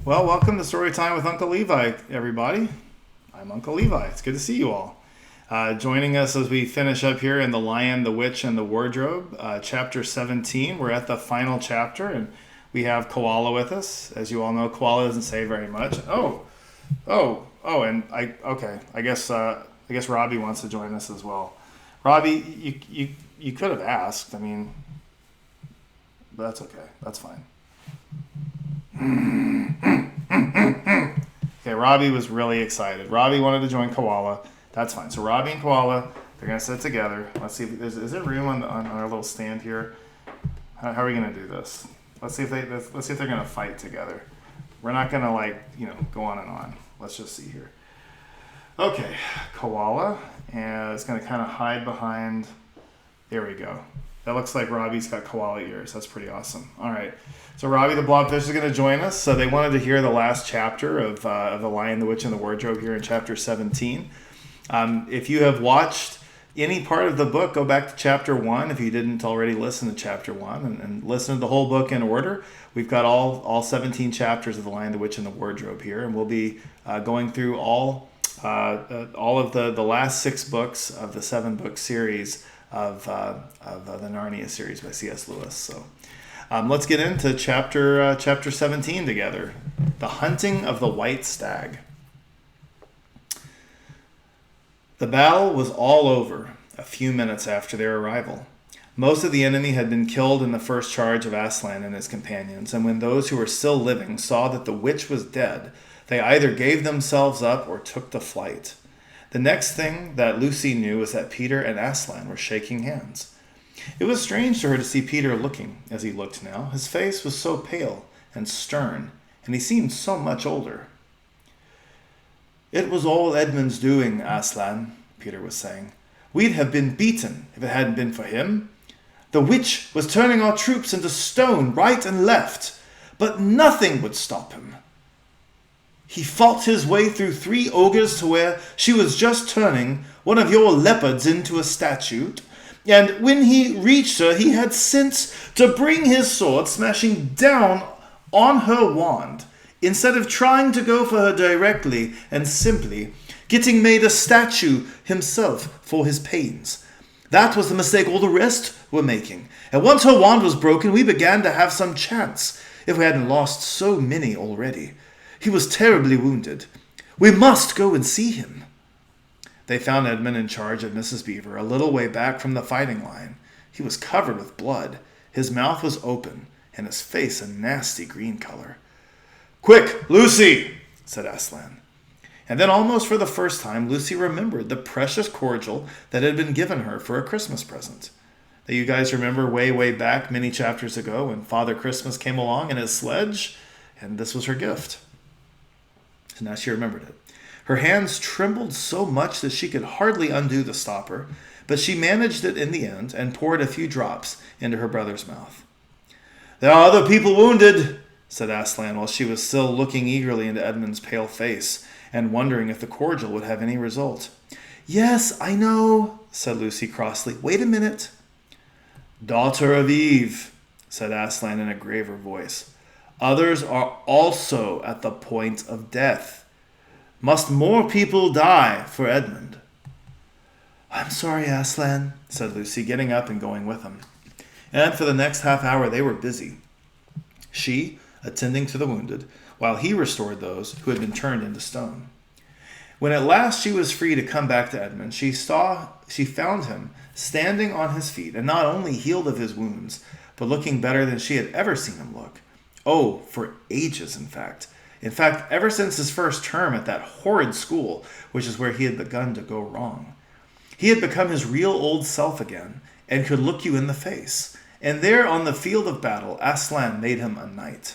Well, welcome to Storytime with Uncle Levi, everybody. I'm Uncle Levi. It's good to see you all. Joining us as we finish up here in The Lion, the Witch, and the Wardrobe, chapter 17. We're at the final chapter, and we have Koala with us. As you all know, Koala doesn't say very much. And I guess Robbie wants to join us as well. Robbie, you could have asked. But that's okay. That's fine. Okay, Robbie was really excited. Robbie wanted to join Koala. That's fine. So Robbie and Koala, they're gonna sit together. Let's see if is there room on our little stand here. How are we gonna do this? Let's see if they're gonna fight together. We're not gonna go on and on. Let's just see here. Okay, Koala is gonna kind of hide behind. There we go. That looks like Robbie's got koala ears. That's pretty awesome. All right. So Robbie the Blobfish is going to join us. So they wanted to hear the last chapter of The Lion, the Witch, and the Wardrobe here in chapter 17. If you have watched any part of the book, go back to chapter 1 if you didn't already listen to chapter 1 and listen to the whole book in order. We've got all 17 chapters of The Lion, the Witch, and the Wardrobe here. And we'll be going through all of the last 6 books of the 7-book series of the Narnia series by C.S. Lewis. So let's get into chapter 17 together. The Hunting of the White Stag. The battle was all over a few minutes after their arrival. Most of the enemy had been killed in the first charge of Aslan and his companions, and when those who were still living saw that the witch was dead, they either gave themselves up or took to flight. The next thing that Lucy knew was that Peter and Aslan were shaking hands. It was strange to her to see Peter looking as he looked now. His face was so pale and stern, and he seemed so much older. "It was all Edmund's doing, Aslan," Peter was saying. "We'd have been beaten if it hadn't been for him. The witch was turning our troops into stone right and left, but nothing would stop him. He fought his way through 3 ogres to where she was just turning one of your leopards into a statue, and when he reached her, he had sense to bring his sword smashing down on her wand, instead of trying to go for her directly and simply getting made a statue himself for his pains. That was the mistake all the rest were making, and once her wand was broken, we began to have some chance, if we hadn't lost so many already. He was terribly wounded. We must go and see him." They found Edmund in charge of Mrs. Beaver, a little way back from the fighting line. He was covered with blood. His mouth was open, and his face a nasty green color. "Quick, Lucy!" said Aslan. And then almost for the first time, Lucy remembered the precious cordial that had been given her for a Christmas present. Now, you guys remember way back many chapters ago when Father Christmas came along in his sledge, and this was her gift. So now she remembered it. Her hands trembled so much that she could hardly undo the stopper, but she managed it in the end and poured a few drops into her brother's mouth. "There are other people wounded," said Aslan, while she was still looking eagerly into Edmund's pale face and wondering if the cordial would have any result. "Yes, I know," said Lucy crossly. "Wait a minute." "Daughter of Eve," said Aslan in a graver voice. "Others are also at the point of death. Must more people die for Edmund?" "I'm sorry, Aslan," said Lucy, getting up and going with him. And for the next half hour they were busy. She attending to the wounded, while he restored those who had been turned into stone. When at last she was free to come back to Edmund, she found him standing on his feet, and not only healed of his wounds, but looking better than she had ever seen him look. Oh, for ages, in fact. In fact, ever since his first term at that horrid school, which is where he had begun to go wrong. He had become his real old self again, and could look you in the face. And there on the field of battle, Aslan made him a knight.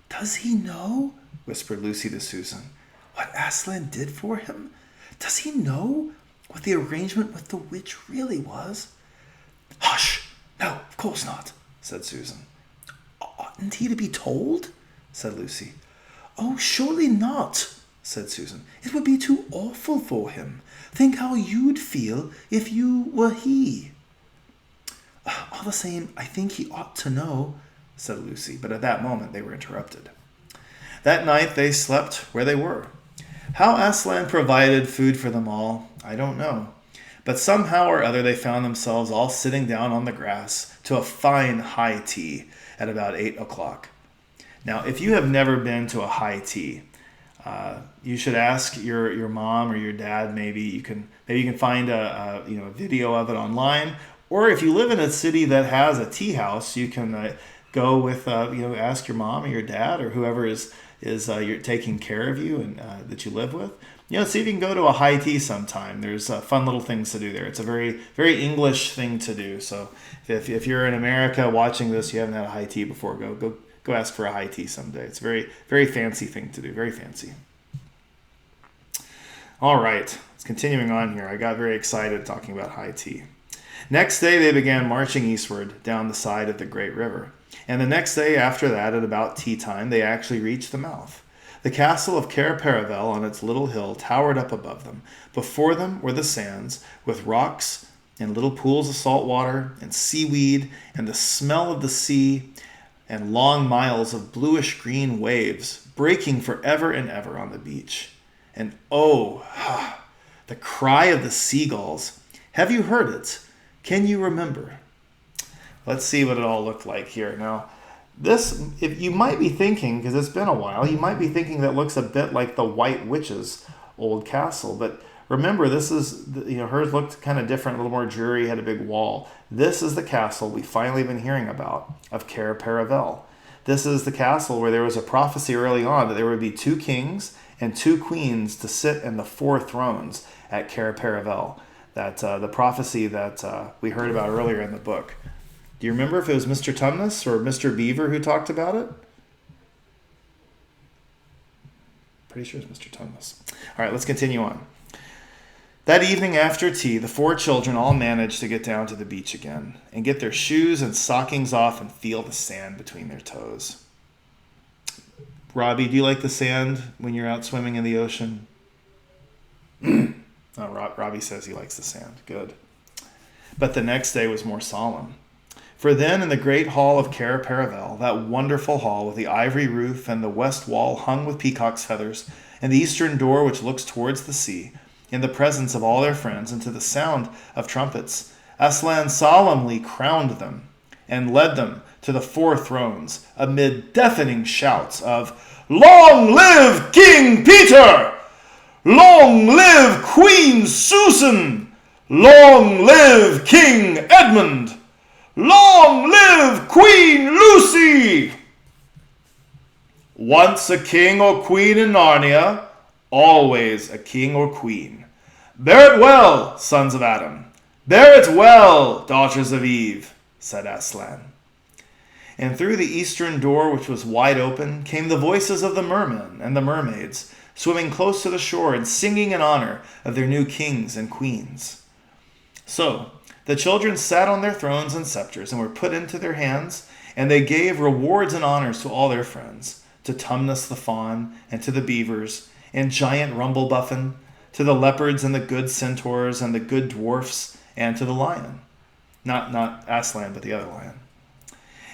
"Does he know," whispered Lucy to Susan, "what Aslan did for him? Does he know what the arrangement with the witch really was?" "Hush! No, of course not," said Susan. "Oughtn't he to be told?" said Lucy. "Oh, surely not," said Susan. "It would be too awful for him. Think how you'd feel if you were he." "All the same, I think he ought to know," said Lucy, but at that moment they were interrupted. That night they slept where they were. How Aslan provided food for them all, I don't know. But somehow or other they found themselves all sitting down on the grass to a fine high tea at about 8 o'clock. Now, if you have never been to a high tea, you should ask your mom or your dad. Maybe you can find a video of it online, or if you live in a city that has a tea house, you can go with ask your mom or your dad or whoever is you're taking care of you and that you live with. See if you can go to a high tea sometime. There's fun little things to do there. It's a very, very English thing to do. So if you're in America watching this, you haven't had a high tea before, go ask for a high tea someday. It's a very, very fancy thing to do. Very fancy. All right, it's continuing on here. I got very excited talking about high tea. Next day, they began marching eastward down the side of the great river. And the next day after that, at about tea time, they actually reached the mouth. The castle of Cair Paravel on its little hill towered up above them. Before them were the sands, with rocks and little pools of salt water and seaweed and the smell of the sea and long miles of bluish-green waves breaking forever and ever on the beach. And oh, the cry of the seagulls. Have you heard it? Can you remember? Let's see what it all looked like here. Now, this, if you might be thinking, because it's been a while, you might be thinking that looks a bit like the White Witch's old castle. But remember, this is, hers looked kind of different, a little more dreary, had a big wall. This is the castle we finally been hearing about of Cair Paravel. This is the castle where there was a prophecy early on that there would be 2 kings and 2 queens to sit in the 4 thrones at Cair Paravel. That the prophecy that we heard about earlier in the book. Do you remember if it was Mr. Tumnus or Mr. Beaver who talked about it? Pretty sure it's Mr. Tumnus. All right, let's continue on. That evening after tea, the 4 children all managed to get down to the beach again and get their shoes and stockings off and feel the sand between their toes. Robbie, do you like the sand when you're out swimming in the ocean? Oh, Robbie says he likes the sand. Good. But the next day was more solemn. For then in the great hall of Cair Paravel, that wonderful hall with the ivory roof and the west wall hung with peacock's feathers, and the eastern door which looks towards the sea, in the presence of all their friends and to the sound of trumpets, Aslan solemnly crowned them and led them to the 4 thrones amid deafening shouts of, "Long live King Peter! Long live Queen Susan! Long live King Edmund! Long live Queen Lucy!" Once a king or queen in Narnia, always a king or queen. Bear it well, sons of Adam. Bear it well, daughters of Eve, said Aslan. And through the eastern door, which was wide open, came the voices of the mermen and the mermaids, swimming close to the shore and singing in honor of their new kings and queens. So the children sat on their thrones and scepters and were put into their hands, and they gave rewards and honors to all their friends, to Tumnus the fawn, and to the beavers, and giant Rumblebuffin, to the leopards and the good centaurs and the good dwarfs, and to the lion. Not Aslan, but the other lion.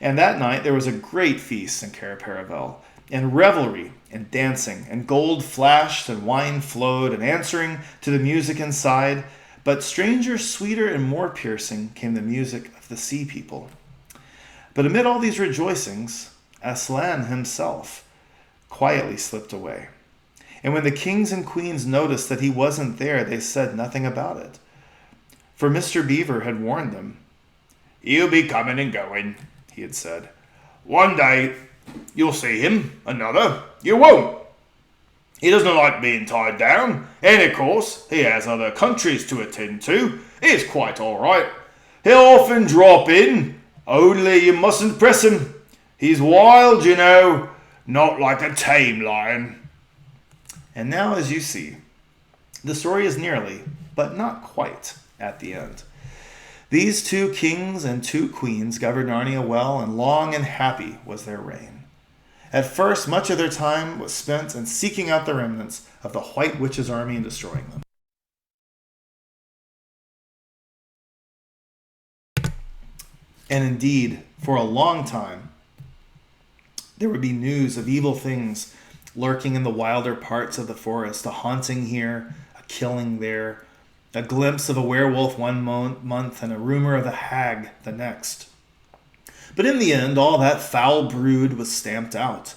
And that night there was a great feast in Cair Paravel, and revelry and dancing, and gold flashed and wine flowed, and answering to the music inside, but stranger, sweeter, and more piercing came the music of the sea people. But amid all these rejoicings, Aslan himself quietly slipped away. And when the kings and queens noticed that he wasn't there, they said nothing about it. For Mr. Beaver had warned them. "He'll be coming and going," he had said. "One day you'll see him, another you won't. He doesn't like being tied down, and of course he has other countries to attend to. It's quite all right. He'll often drop in, only you mustn't press him. He's wild, you know, not like a tame lion." And now, as you see, the story is nearly, but not quite, at the end. These 2 kings and 2 queens governed Narnia well, and long and happy was their reign. At first, much of their time was spent in seeking out the remnants of the White Witch's army and destroying them. And indeed, for a long time, there would be news of evil things lurking in the wilder parts of the forest, a haunting here, a killing there, a glimpse of a werewolf one month and a rumor of a hag the next. But in the end, all that foul brood was stamped out,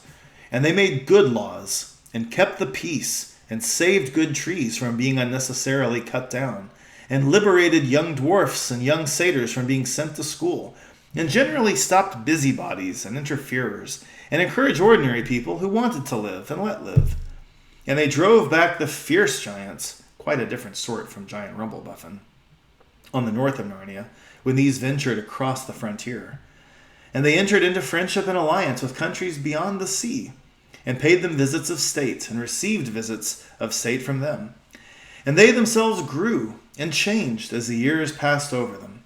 and they made good laws and kept the peace and saved good trees from being unnecessarily cut down, and liberated young dwarfs and young satyrs from being sent to school, and generally stopped busybodies and interferers, and encouraged ordinary people who wanted to live and let live. And they drove back the fierce giants, quite a different sort from giant Rumblebuffin, on the north of Narnia, when these ventured across the frontier. And they entered into friendship and alliance with countries beyond the sea, and paid them visits of state, and received visits of state from them. And they themselves grew and changed as the years passed over them.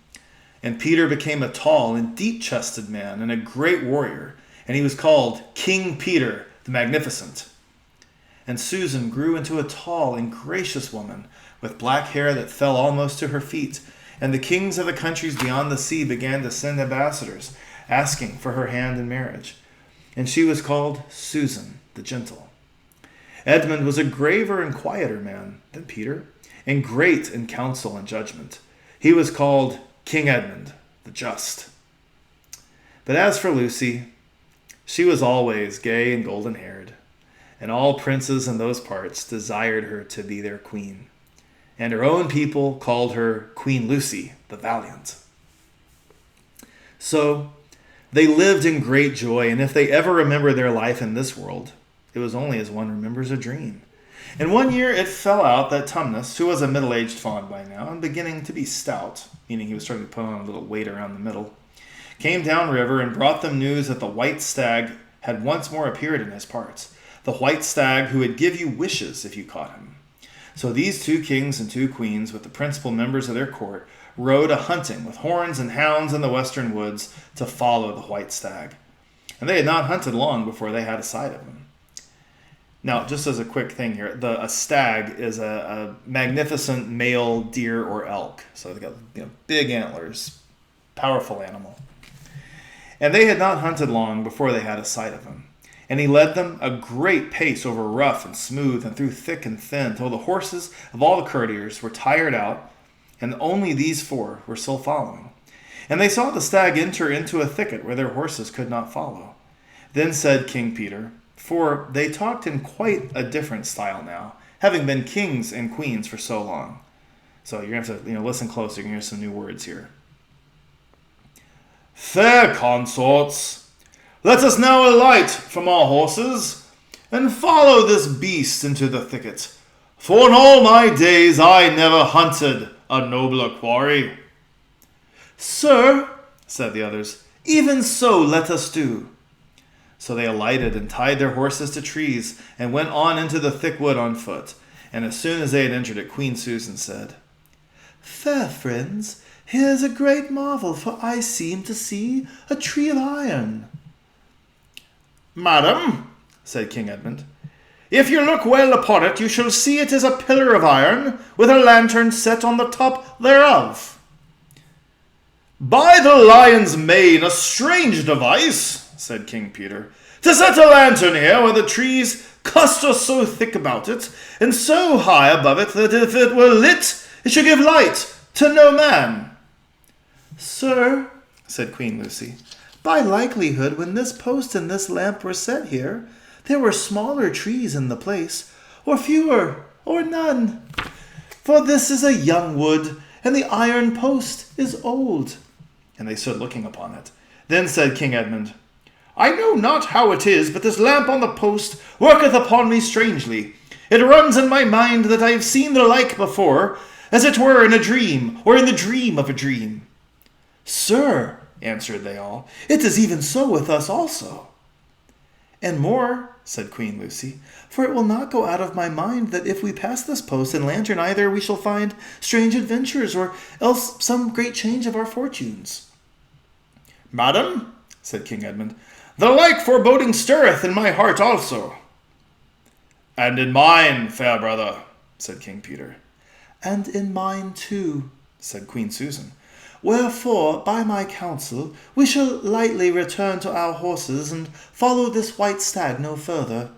And Peter became a tall and deep-chested man and a great warrior, and he was called King Peter the Magnificent. And Susan grew into a tall and gracious woman with black hair that fell almost to her feet, and the kings of the countries beyond the sea began to send ambassadors asking for her hand in marriage. And she was called Susan the Gentle. Edmund was a graver and quieter man than Peter, and great in counsel and judgment. He was called King Edmund the Just. But as for Lucy, she was always gay and golden-haired, and all princes in those parts desired her to be their queen. And her own people called her Queen Lucy the Valiant. So they lived in great joy, and if they ever remember their life in this world, it was only as one remembers a dream. And one year it fell out that Tumnus, who was a middle-aged fawn by now and beginning to be stout, meaning he was starting to put on a little weight around the middle, came downriver and brought them news that the white stag had once more appeared in his parts, the white stag who would give you wishes if you caught him. So these 2 kings and 2 queens, with the principal members of their court, rode a-hunting with horns and hounds in the western woods to follow the white stag. And they had not hunted long before they had a sight of him. Now, just as a quick thing here, a stag is a magnificent male deer or elk. So they've got big antlers, powerful animal. And they had not hunted long before they had a sight of him. And he led them a great pace over rough and smooth and through thick and thin, till the horses of all the courtiers were tired out, and only these 4 were still following. And they saw the stag enter into a thicket where their horses could not follow. Then said King Peter, for they talked in quite a different style now, having been kings and queens for so long. So you're going to have to listen closer, you're going to hear some new words here. Fair consorts, let us now alight from our horses, and follow this beast into the thicket, for in all my days I never hunted a nobler quarry. Sir, said the others, even so let us do. So they alighted and tied their horses to trees and went on into the thick wood on foot. And as soon as they had entered it, Queen Susan said, Fair friends, here is a great marvel, for I seem to see a tree of iron. Madam, said King Edmund, if you look well upon it, you shall see it is a pillar of iron, with a lantern set on the top thereof. By the lion's mane, a strange device, said King Peter, to set a lantern here where the trees cluster so thick about it, and so high above it, that if it were lit, it should give light to no man. Sir, said Queen Lucy, by likelihood, when this post and this lamp were set here, there were smaller trees in the place, or fewer, or none. For this is a young wood, and the iron post is old. And they stood looking upon it. Then said King Edmund, I know not how it is, but this lamp on the post worketh upon me strangely. It runs in my mind that I have seen the like before, as it were in a dream, or in the dream of a dream. Sir, answered they all, it is even so with us also. And more, said Queen Lucy, for it will not go out of my mind that if we pass this post and lantern either we shall find strange adventures, or else some great change of our fortunes. Madam, said King Edmund, the like foreboding stirreth in my heart also. And in mine, fair brother, said King Peter. And in mine too, said Queen Susan. Wherefore, by my counsel, we shall lightly return to our horses and follow this white stag no further.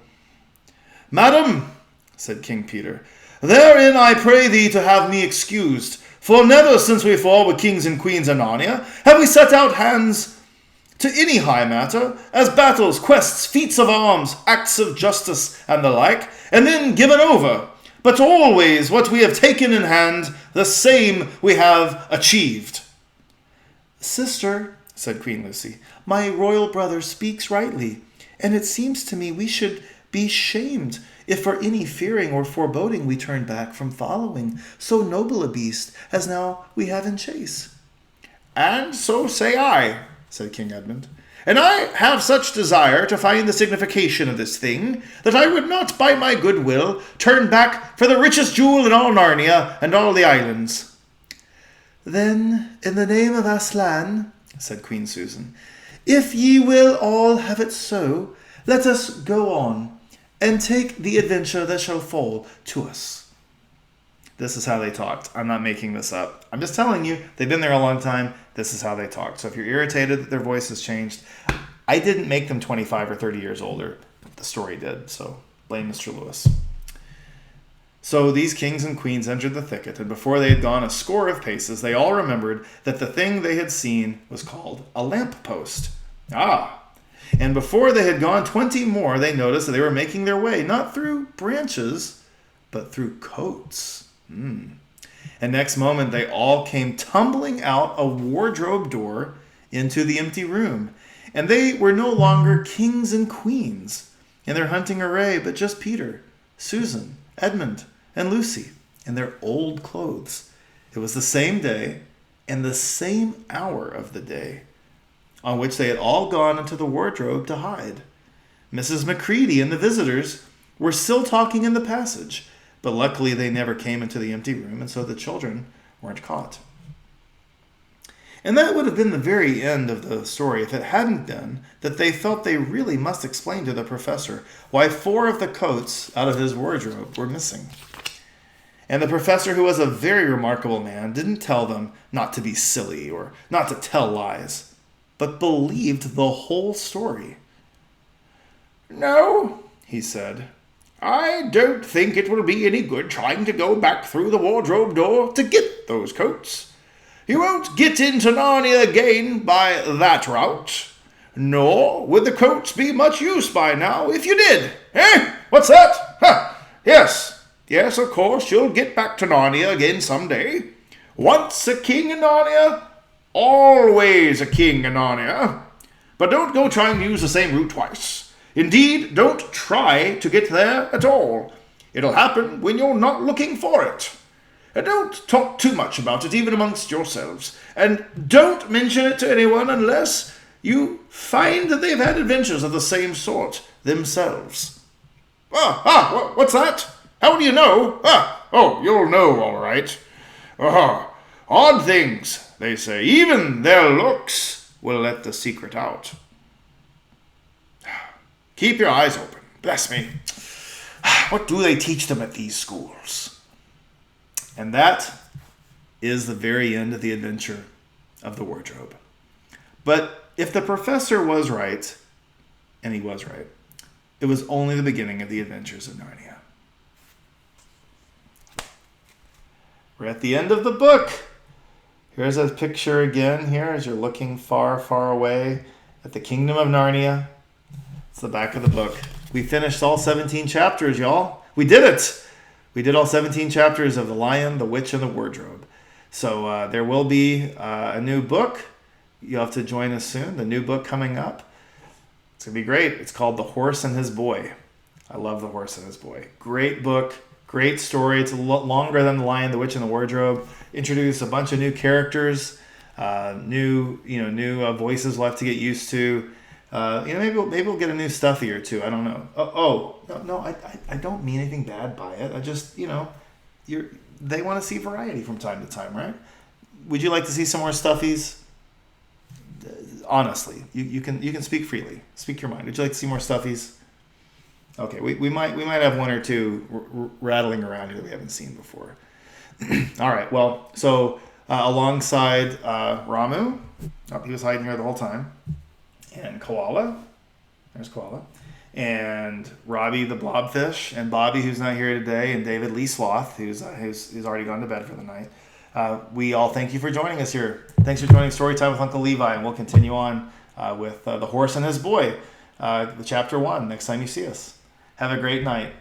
"Madam," said King Peter, "therein I pray thee to have me excused, for never since we fall were kings and queens in Narnia have we set out hands to any high matter, as battles, quests, feats of arms, acts of justice, and the like, and then given over. But always what we have taken in hand, the same we have achieved." "Sister," said Queen Lucy, "my royal brother speaks rightly, and it seems to me we should be shamed if for any fearing or foreboding we turn back from following so noble a beast as now we have in chase." "And so say I," said King Edmund. "And I have such desire to find the signification of this thing, that I would not by my good will turn back for the richest jewel in all Narnia and all the islands." "Then, in the name of Aslan," said Queen Susan, "if ye will all have it so, let us go on, and take the adventure that shall fall to us." This is how they talked. I'm not making this up. I'm just telling you, they've been there a long time. This is how they talked. So if you're irritated that their voice has changed, I didn't make them 25 or 30 years older. The story did, so blame Mr. Lewis. So these kings and queens entered the thicket, and before they had gone a score of paces, they all remembered that the thing they had seen was called a lamp-post. Ah! And before they had gone 20 more, they noticed that they were making their way, not through branches, but through coats. And next moment, they all came tumbling out a wardrobe door into the empty room. And they were no longer kings and queens in their hunting array, but just Peter, Susan, Edmund, and Lucy in their old clothes. It was the same day and the same hour of the day on which they had all gone into the wardrobe to hide. Mrs. Macready and the visitors were still talking in the passage, but luckily they never came into the empty room, and so the children weren't caught. And that would have been the very end of the story if it hadn't been that they felt they really must explain to the professor why 4 of the coats out of his wardrobe were missing. And the professor, who was a very remarkable man, didn't tell them not to be silly or not to tell lies, but believed the whole story. "No," he said, "I don't think it will be any good trying to go back through the wardrobe door to get those coats. You won't get into Narnia again by that route. Nor would the coats be much use by now if you did. Eh? What's that? Ha! Yes, of course, you'll get back to Narnia again someday. Once a king in Narnia, always a king in Narnia. But don't go trying to use the same route twice. Indeed, don't try to get there at all. It'll happen when you're not looking for it. And don't talk too much about it, even amongst yourselves. And don't mention it to anyone unless you find that they've had adventures of the same sort themselves." What's that? How do you know? You'll know, all right. Odd things, they say. Even their looks will let the secret out. Keep your eyes open. Bless me. What do they teach them at these schools? And that is the very end of the adventure of the wardrobe. But if the professor was right, and he was right, it was only the beginning of the adventures of Narnia. We're at the end of the book. Here's a picture again here as you're looking far, far away at the kingdom of Narnia. It's the back of the book. We finished all 17 chapters, y'all. We did it. We did all 17 chapters of The Lion, the Witch, and the Wardrobe. So there will be a new book. You'll have to join us soon. The new book coming up. It's going to be great. It's called The Horse and His Boy. I love The Horse and His Boy. Great book. Great story. It's a lot longer than The Lion, the Witch, and the Wardrobe. Introduce a bunch of new characters, new voices we'll have to get used to. Maybe we'll get a new Stuffy or two. I don't know. I don't mean anything bad by it. I just, they want to see variety from time to time, right? Would you like to see some more Stuffies? Honestly, you can speak freely. Speak your mind. Would you like to see more Stuffies? Okay, we might have one or two rattling around here that we haven't seen before. All right. Well, so alongside Ramu, he was hiding here the whole time, and Koala, There's Koala. And Robbie the Blobfish, and Bobby, who's not here today, and David Lee Sloth, who's already gone to bed for the night. We all thank you for joining us here. Thanks for joining Storytime with Uncle Levi, and we'll continue on with The Horse and His Boy, the chapter 1, next time you see us. Have a great night.